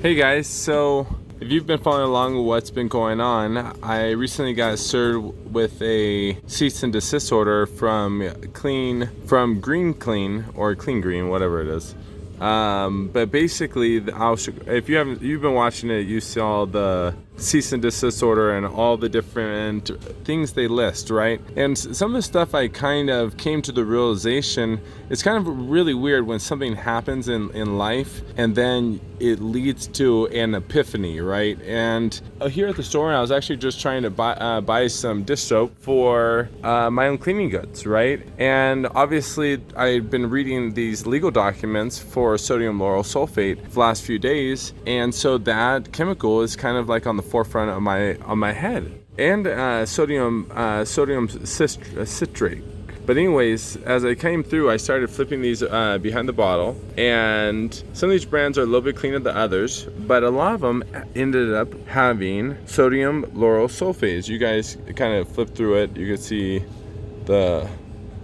Hey guys, so if you've been following along with what's been going on, I recently got served with a cease and desist order from Green Clean or Clean Green, whatever it is. But basically, if you've been watching it, you saw the cease and desist order and all the different things they list, right? And some of the stuff I kind of came to the realization, it's kind of really weird when something happens in life and then it leads to an epiphany, right? And here at the store, I was actually just trying to buy some dish soap for my own cleaning goods, right? And obviously, I've been reading these legal documents for sodium lauryl sulfate for the last few days, and so that chemical is kind of like on the forefront of my head. And sodium citrate. But anyways, as I came through, I started flipping these behind the bottle, and some of these brands are a little bit cleaner than others, but a lot of them ended up having sodium lauryl sulfate. As you guys kind of flip through it, you can see the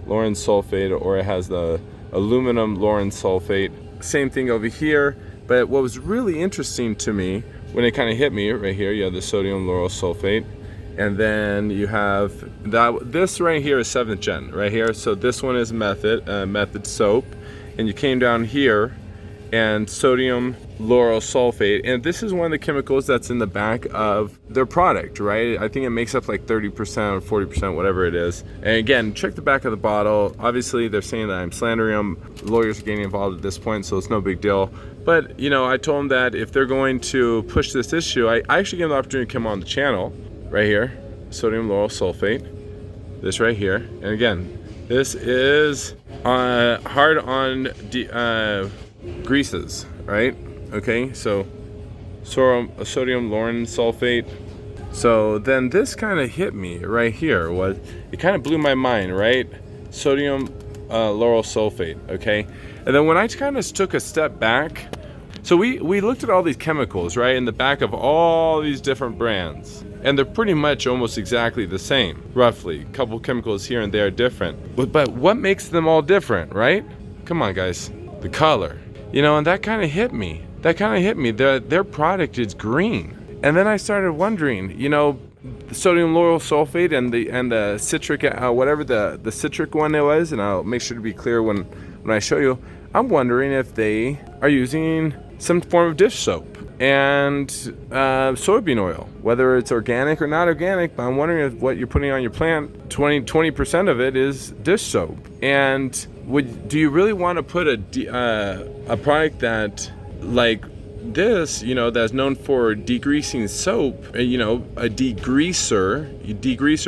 lauryl sulfate, or it has the aluminum lauryl sulfate. Same thing over here. But what was really interesting to me when it kind of hit me right here, you have the sodium lauryl sulfate. And then you have this right here is 7th gen right here. So this one is method soap, and you came down here and sodium lauryl sulfate, and this is one of the chemicals that's in the back of their product, right? I think it makes up like 30% or 40%, whatever it is. And again, check the back of the bottle. Obviously they're saying that I'm slandering them. Lawyers are getting involved at this point, so it's no big deal. But you know, I told them that if they're going to push this issue, I actually gave them the opportunity to come on the channel right here, sodium lauryl sulfate, this right here. And again, this is hard on greases, right? Okay, so sodium lauryl sulfate. So then this kind of hit me right here. It kind of blew my mind, right? Sodium lauryl sulfate, okay? And then when I kind of took a step back, so we looked at all these chemicals, right, in the back of all these different brands, and they're pretty much almost exactly the same, roughly. A couple chemicals here and there are different. But what makes them all different, right? Come on, guys. The color. You know, and that kind of hit me. Their product is green. And then I started wondering, you know, the sodium lauryl sulfate and the citric, whatever the citric one it was, and I'll make sure to be clear when I show you. I'm wondering if they are using some form of dish soap and soybean oil, whether it's organic or not organic. But I'm wondering if what you're putting on your plant, 20% of it is dish soap. And do you really want to put a product that like this, you know, that's known for degreasing soap, you know, a degreaser,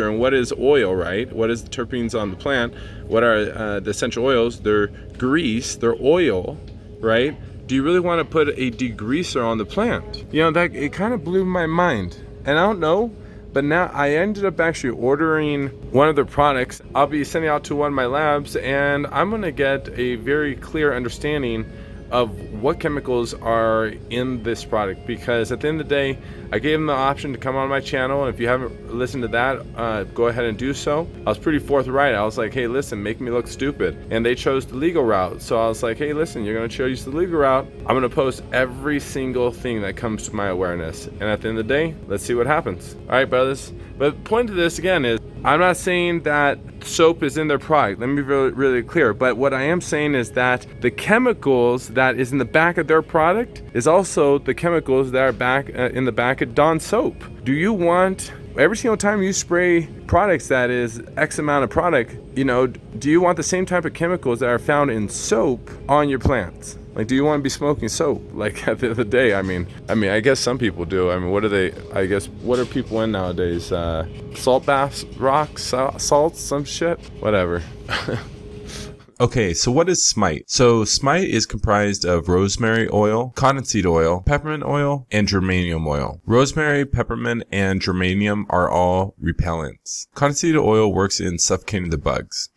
and what is oil, right? What is the terpenes on the plant? What are the essential oils? They're grease, they're oil, right? Do you really want to put a degreaser on the plant? You know, that it kind of blew my mind. And I don't know, but now I ended up actually ordering one of their products. I'll be sending out to one of my labs, and I'm gonna get a very clear understanding of what chemicals are in this product, because at the end of the day, I gave them the option to come on my channel, and if you haven't listened to that, go ahead and do so. I was pretty forthright. I was like, hey, listen, make me look stupid. And they chose the legal route. So I was like, hey, listen, you're gonna choose the legal route. I'm gonna post every single thing that comes to my awareness. And at the end of the day, let's see what happens. All right, brothers. But the point of this again is, I'm not saying that soap is in their product. Let me be really, really clear. But what I am saying is that the chemicals that is in the back of their product is also the chemicals that are back in the back of Dawn soap. Do you want, every single time you spray products that is X amount of product, you know, do you want the same type of chemicals that are found in soap on your plants? Like, do you want to be smoking soap? Like, at the end of the day, I mean, I guess some people do. I mean, what are people in nowadays? Salt baths, rocks, salts, some shit? Whatever. Okay, so what is Smite? So Smite is comprised of rosemary oil, cottonseed oil, peppermint oil, and geranium oil. Rosemary, peppermint, and geranium are all repellents. Cottonseed oil works in suffocating the bugs.